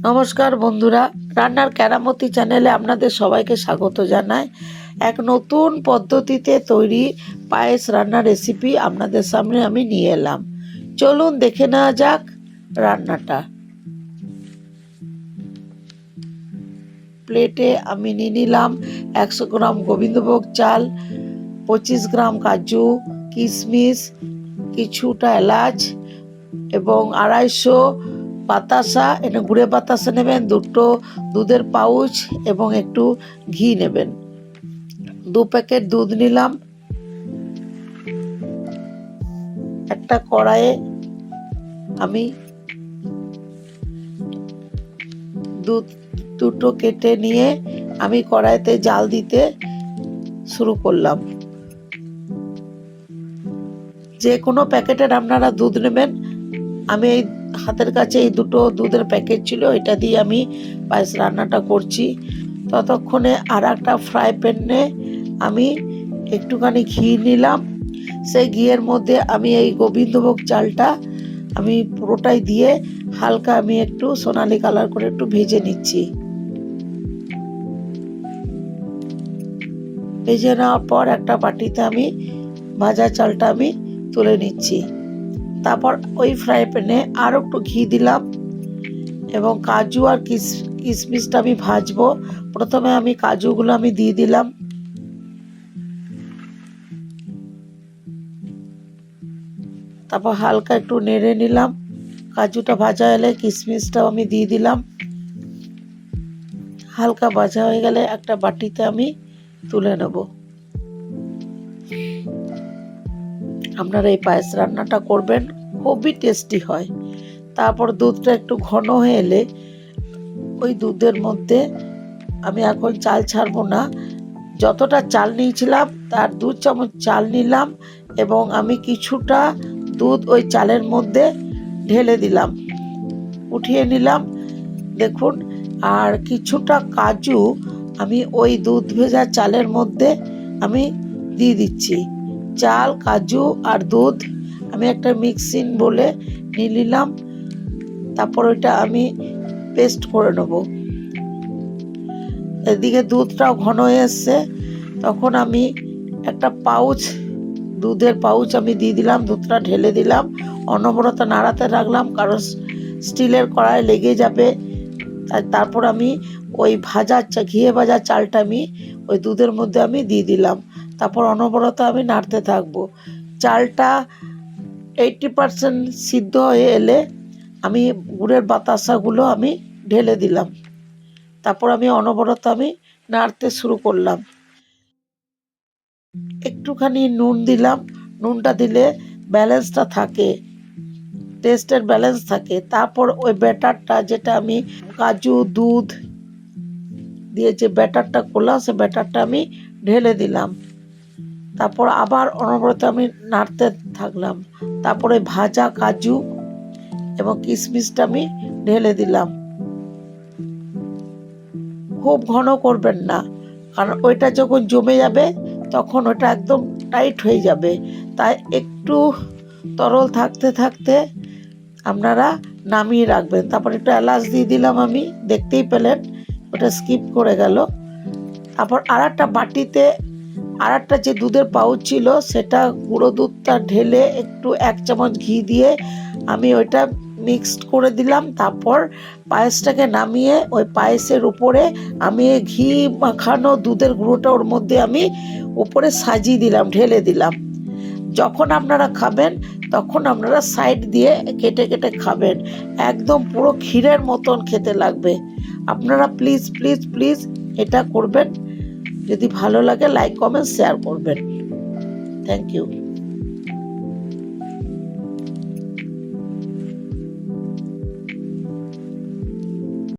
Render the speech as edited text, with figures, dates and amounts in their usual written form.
নমস্কার বন্ধুরা, রান্নার কেরামতি চ্যানেলে আপনাদের সবাইকে স্বাগত জানাই। এক নতুন পদ্ধতিতে তৈরি পায়েস রান্নার রেসিপি আপনাদের সামনে আমি নিয়ে এলাম। চলুন দেখে নেওয়া যাক রান্নাটা। প্লেটে আমি নিয়ে নিলাম 100 গ্রাম গোবিন্দভোগ চাল, 25 গ্রাম কাজু, কিশমিশ, কিছুটা এলাচ এবং 250 বাতাসা, এটা গুঁড়ে বাতাসা নেবেন, দুটো দুধের পাউচ এবং একটু ঘি নেবেন। 2 প্যাকেট দুধ নিলাম। একটা কড়াইয়ে আমি দুধ দুটো কেটে নিয়ে আমি কড়াইতে জাল দিতে শুরু করলাম। যে কোনো প্যাকেটের আপনারা দুধ নেবেন। আমি এই হাতের কাছে এই দুটো দুধের প্যাকেট ছিল, এটা দিয়ে আমি পায়েস রান্নাটা করছি। ততক্ষণে আর একটা ফ্রাই প্যানে আমি একটুখানি ঘি নিলাম। সেই ঘিয়ের মধ্যে আমি এই গোবিন্দভোগ চালটা আমি পুরোটাই দিয়ে হালকা আমি একটু সোনালি কালার করে একটু ভেজে নিচ্ছি। ভেজে নেওয়ার পর একটা বাটিতে আমি ভাজা চালটা আমি তুলে নিচ্ছি। তারপর ওই ফ্রাই প্যানে আর একটু ঘি দিলাম এবং কাজু আর কিশমিশটা আমি ভাজবো। প্রথমে আমি কাজুগুলো আমি দিয়ে দিলাম, তারপর হালকা একটু নেড়ে নিলাম। কাজুটা ভাজা হলে কিশমিশটাও আমি দিয়ে দিলাম। হালকা ভাজা হয়ে গেলে একটা বাটিতে আমি তুলে নেব। আপনারা এই পায়েস রান্নাটা করবেন, খুবই টেস্টি হয়। তারপর দুধটা একটু ঘন হয়ে এলে ওই দুধের মধ্যে আমি এখন চাল ছাড়বো না, যতটা চাল নিয়েছিলাম তার 2 চামচ চাল নিলাম এবং আমি কিছুটা দুধ ওই চালের মধ্যে ঢেলে দিলাম, উঠিয়ে নিলাম। দেখুন, আর কিছুটা কাজু আমি ওই দুধ ভেজা চালের মধ্যে আমি দিয়ে দিচ্ছি। চাল, কাজু আর দুধ আমি একটা মিক্সিং বলে নিয়ে নিলাম। তারপর ওইটা আমি পেস্ট করে নেব। এদিকে দুধটাও ঘন হয়ে এসছে, তখন আমি একটা পাউচ, দুধের পাউচ আমি দিয়ে দিলাম, দুধটা ঢেলে দিলাম, অনবরত নাড়াতে রাখলাম কারণ স্টিলের কড়াই লেগে যাবে। তারপর আমি ওই ঘিয়ে ভাজা চালটা আমি ওই দুধের মধ্যে আমি দিয়ে দিলাম। তারপর অনবরত আমি নাড়তে থাকবো। চালটা 80% সিদ্ধ হয়ে এলে আমি গুড়ের বাতাসাগুলো আমি ঢেলে দিলাম। তারপর আমি অনবরত আমি নাড়তে শুরু করলাম। একটুখানি নুন দিলাম, নুনটা দিলে ব্যালেন্সটা থাকে, টেস্টের ব্যালেন্স থাকে। তারপর ওই ব্যাটারটা, যেটা আমি কাজু দুধ দিয়ে যে ব্যাটারটা করলাম, সে ব্যাটারটা আমি ঢেলে দিলাম। তারপর আবার অনবরত আমি নাড়তে থাকলাম। তারপরে ভাজা কাজু এবং কিশমিশটা আমি ঢেলে দিলাম। খুব ঘন করবেন না, কারণ ওইটা যখন জমে যাবে তখন ওটা একদম টাইট হয়ে যাবে। তাই একটু তরল থাকতে থাকতে আপনারা নামিয়ে রাখবেন। তারপর একটু এলাচ দিয়ে দিলাম আমি, দেখতেই পেলেন, ওটা স্কিপ করে গেল। তারপর আর একটা বাটিতে আর একটা যে দুধের পাউচ ছিল সেটা গুঁড়ো দুধটা ঢেলে একটু 1 চামচ ঘি দিয়ে আমি ওইটা মিক্সড করে দিলাম। তারপর পায়েসটাকে নামিয়ে ওই পায়েসের উপরে আমি ঘি মাখানো দুধের গুঁড়োটা ওর মধ্যে আমি উপরে সাজিয়ে দিলাম, ঢেলে দিলাম। যখন আপনারা খাবেন তখন আপনারা সাইড দিয়ে কেটে কেটে খাবেন, একদম পুরো ক্ষীরের মতন খেতে লাগবে। আপনারা প্লিজ প্লিজ প্লিজ এটা করবেন। যদি ভালো লাগে লাইক, কমেন্ট, শেয়ার করবেন। Thank you.